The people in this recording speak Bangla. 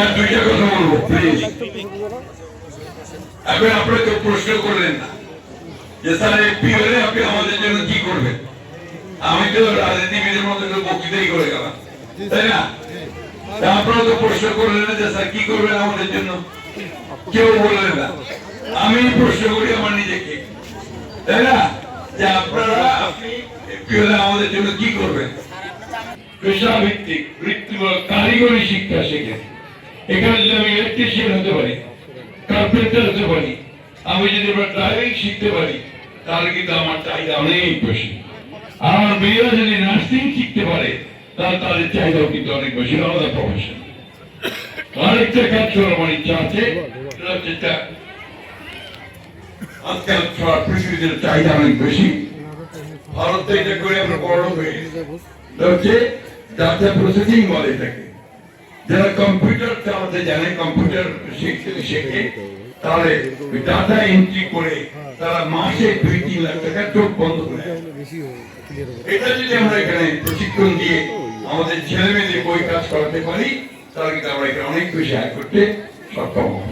আর দুইটা কথা বলবো প্লিজ। এখন আপনারা কেউ প্রশ্ন করলেন না যে স্যার এমপি হলে আপনি আমাদের জন্য কি করবেন। আমি তো রাজনীতিবিদের মধ্যে বক্তৃতাই করে গেলাম, তাই না? আপনারা তো প্রশ্ন করলেন না যে স্যার কি করবেন আমাদের জন্য, কেউ বললেন না। আমি প্রশ্ন করি আমার নিজেকে, তাই না, যে আপনারা আপনি এমপি হলে আমাদের জন্য কি করবেন। পেশাভিত্তিক বৃত্তিমূলক কারিগরি শিক্ষা শেখেন। এখানে যদি আমি ইলেকট্রিশিয়ান হতে পারি, কার্পেন্টার হতে পারি, আমি যদি ড্রাইভিং শিখতে পারি, তাহলে কিন্তু আমার চাহিদা অনেক বেশি। আমার মেয়েরা যদি নার্সিং শিখতে পারে, তাহলে তাদের চাহিদাও কিন্তু অনেক বেশি, আলাদা প্রফেশন। আরেকটা কাজ করার আমার ইচ্ছা আছে, যেটা আজকাল পৃথিবীতে চাহিদা অনেক বেশি। ভারত এটা করে আমরা বড় হয়ে হচ্ছে ডাটা প্রসেসিং বলে এটাকে। যারা কম্পিউটার চালাতে জানে, কম্পিউটার শেখে, তাহলে ডাটা এন্ট্রি করে তারা মাসে 2-3 লাখ টাকা চোখ বন্ধ করে। এটা যদি আমরা এখানে প্রশিক্ষণ দিয়ে আমাদের ছেলে মেয়েদের বই কাজ করাতে পারি, তাহলে কিন্তু আমরা এখানে অনেক বেশি আয় করতে সক্ষম হব।